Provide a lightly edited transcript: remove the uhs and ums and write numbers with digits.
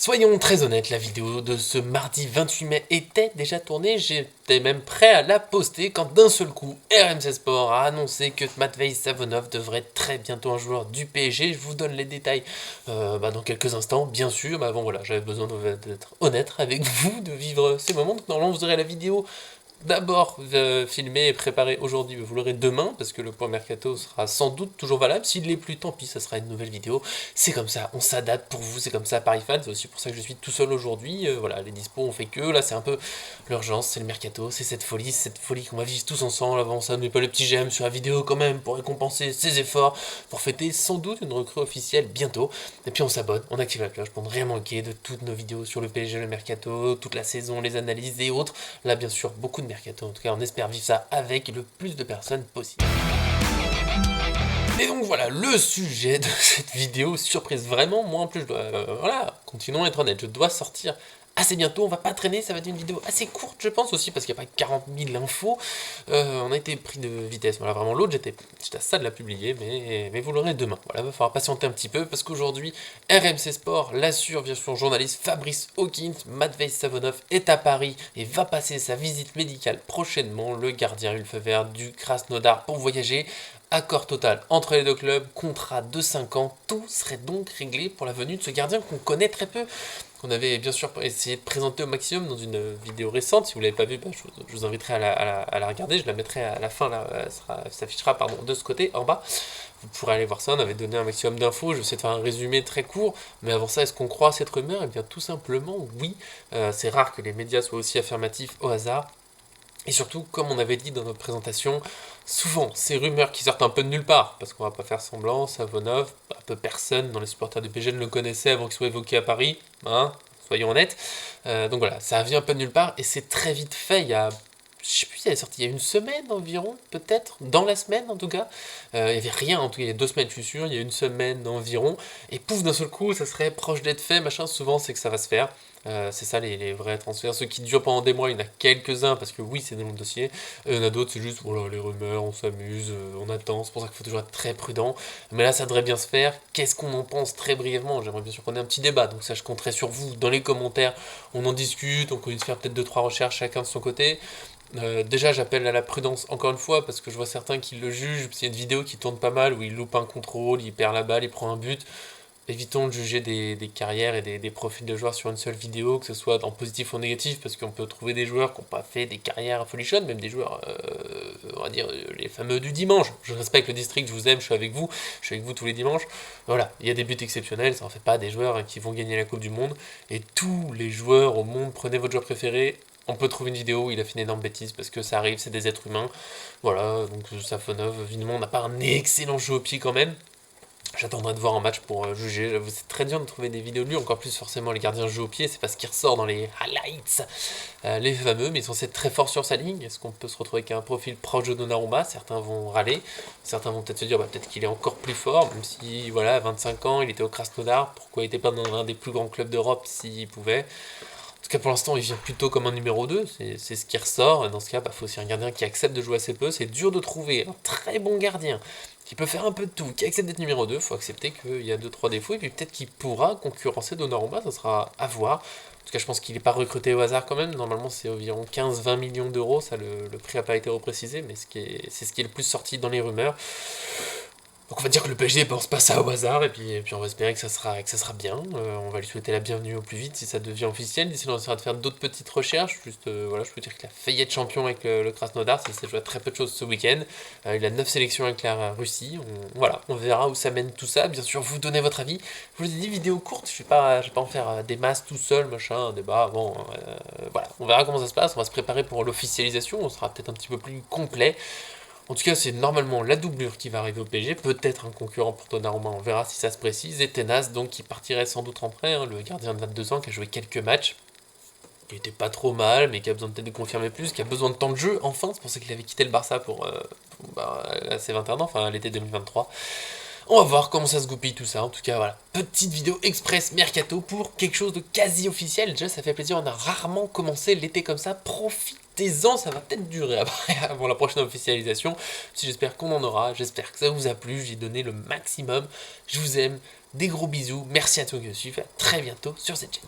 Soyons très honnêtes, la vidéo de ce mardi 28 mai était déjà tournée, j'étais même prêt à la poster quand d'un seul coup, RMC Sport a annoncé que Matvei Savonov devrait être très bientôt un joueur du PSG. Je vous donne les détails dans quelques instants, bien sûr, mais avant voilà, j'avais besoin d'être honnête avec vous, de vivre ces moments. Donc normalement vous aurez la vidéo d'abord filmé et préparé aujourd'hui, vous l'aurez demain, parce que le point mercato sera sans doute toujours valable. S'il l'est plus, tant pis, ça sera une nouvelle vidéo. C'est comme ça, on s'adapte pour vous, c'est comme ça Paris Fan, c'est aussi pour ça que je suis tout seul aujourd'hui. Voilà, les dispos on fait que, là c'est un peu l'urgence, c'est le mercato, c'est cette folie qu'on va vivre tous ensemble. Avant ça, n'oubliez pas le petit j'aime sur la vidéo quand même, pour récompenser ses efforts, pour fêter sans doute une recrue officielle bientôt. Et puis on s'abonne, on active la cloche pour ne rien manquer de toutes nos vidéos sur le PSG, le mercato, toute la saison, les analyses et autres. Là bien sûr, beaucoup de mercato, en tout cas on espère vivre ça avec le plus de personnes possible. Et donc voilà, le sujet de cette vidéo, surprise vraiment, moi en plus je dois, continuons à être honnête, je dois sortir assez bientôt, on va pas traîner, ça va être une vidéo assez courte je pense aussi, parce qu'il n'y a pas 40 000 infos, on a été pris de vitesse, voilà vraiment l'autre j'étais à ça de la publier, mais vous l'aurez demain, voilà, il va falloir patienter un petit peu, parce qu'aujourd'hui, RMC Sport l'assure via son journaliste Fabrice Hawkins, Matvei Savonov est à Paris et va passer sa visite médicale prochainement, le gardien a eu le feu vert du Krasnodar pour voyager. Accord total entre les deux clubs, contrat de 5 ans, tout serait donc réglé pour la venue de ce gardien qu'on connaît très peu, qu'on avait bien sûr essayé de présenter au maximum dans une vidéo récente. Si vous ne l'avez pas vue, je vous inviterai à la regarder, je la mettrai à la fin, là, s'affichera de ce côté, en bas. Vous pourrez aller voir ça, on avait donné un maximum d'infos, je vais essayer de faire un résumé très court, mais avant ça, est-ce qu'on croit à cette rumeur? Eh bien tout simplement oui, c'est rare que les médias soient aussi affirmatifs au hasard. Et surtout, comme on avait dit dans notre présentation, souvent ces rumeurs qui sortent un peu de nulle part, parce qu'on va pas faire semblant, Savonov, un peu personne dans les supporters du PSG ne le connaissait avant qu'il soit évoqué à Paris, hein, soyons honnêtes. Donc voilà, ça vient un peu de nulle part et c'est très vite fait. Il y a, je sais plus, il est sorti il y a une semaine environ, peut-être, dans la semaine en tout cas. Il y avait rien, en tout cas il y a 2 semaines, je suis sûr, il y a une semaine environ, et pouf, d'un seul coup, ça serait proche d'être fait, machin, souvent c'est que ça va se faire. C'est ça les vrais transferts. Ceux qui durent pendant des mois, il y en a quelques-uns parce que oui, c'est des longs dossiers. Il y en a d'autres, c'est juste voilà, les rumeurs, on s'amuse, on attend. C'est pour ça qu'il faut toujours être très prudent. Mais là, ça devrait bien se faire. Qu'est-ce qu'on en pense très brièvement? J'aimerais bien sûr qu'on ait un petit débat. Donc, ça, je compterai sur vous dans les commentaires. On en discute, on continue de faire peut-être 2-3 recherches chacun de son côté. Déjà, j'appelle à la prudence encore une fois parce que je vois certains qui le jugent. Il y a une vidéo qui tourne pas mal où il loupe un contrôle, il perd la balle, il prend un but. Évitons de juger des carrières et des profils de joueurs sur une seule vidéo, que ce soit en positif ou en négatif, parce qu'on peut trouver des joueurs qui n'ont pas fait des carrières folichonnes, même des joueurs, on va dire, les fameux du dimanche. Je respecte le district, je vous aime, je suis avec vous tous les dimanches. Voilà, il y a des buts exceptionnels, ça en fait pas des joueurs qui vont gagner la Coupe du Monde, et tous les joueurs au monde, prenez votre joueur préféré, on peut trouver une vidéo où il a fait une énorme bêtise, parce que ça arrive, c'est des êtres humains. Voilà, donc Safonov, évidemment, on n'a pas un excellent jeu au pied quand même. J'attendrai de voir un match pour juger. C'est très dur de trouver des vidéos de lui, encore plus forcément les gardiens jouent au pied, c'est parce qu'il ressort dans les highlights, les fameux, mais ils sont censés être très forts sur sa ligne. Est-ce qu'on peut se retrouver avec un profil proche de Donnarumma? Certains vont râler, certains vont peut-être se dire peut-être qu'il est encore plus fort, même si voilà, à 25 ans, il était au Krasnodar, pourquoi il n'était pas dans l'un des plus grands clubs d'Europe s'il pouvait? En tout cas, pour l'instant, il vient plutôt comme un numéro 2, c'est ce qui ressort. Dans ce cas, il faut aussi un gardien qui accepte de jouer assez peu. C'est dur de trouver un très bon gardien qui peut faire un peu de tout, qui accepte d'être numéro 2. Il faut accepter qu'il y a 2-3 défauts, et puis peut-être qu'il pourra concurrencer Donnarumma, ça sera à voir. En tout cas, je pense qu'il n'est pas recruté au hasard quand même. Normalement, c'est environ 15-20 millions d'euros. Ça, le prix n'a pas été reprécisé, mais c'est ce qui est le plus sorti dans les rumeurs. Donc on va dire que le PSG pense pas ça au hasard, et puis on va espérer que ça sera bien. On va lui souhaiter la bienvenue au plus vite si ça devient officiel. D'ici là, on essaiera de faire d'autres petites recherches. Juste, voilà, je peux dire qu'il a failli être champion avec le Krasnodar, ça s'est joué à très peu de choses ce week-end. Il a 9 sélections avec la Russie. Voilà, on verra où ça mène tout ça. Bien sûr, vous donnez votre avis. Je vous ai dit, vidéo courte, je vais pas en faire des masses tout seul, machin, un débat. Bon, voilà, on verra comment ça se passe. On va se préparer pour l'officialisation, on sera peut-être un petit peu plus complet. En tout cas, c'est normalement la doublure qui va arriver au PSG, peut-être un concurrent pour Donnarumma, on verra si ça se précise, et Tenas, donc qui partirait sans doute en prêt, hein, le gardien de 22 ans qui a joué quelques matchs, qui était pas trop mal, mais qui a besoin peut-être de confirmer plus, qui a besoin de temps de jeu, enfin, c'est pour ça qu'il avait quitté le Barça à ses 21 ans, enfin à l'été 2023. On va voir comment ça se goupille tout ça. En tout cas, voilà. Petite vidéo express mercato pour quelque chose de quasi officiel. Déjà, ça fait plaisir. On a rarement commencé l'été comme ça. Profitez des ans, ça va peut-être durer après, avant la prochaine officialisation. Si j'espère qu'on en aura, j'espère que ça vous a plu, j'ai donné le maximum. Je vous aime, des gros bisous, merci à tous qui me suivent, à très bientôt sur cette chaîne.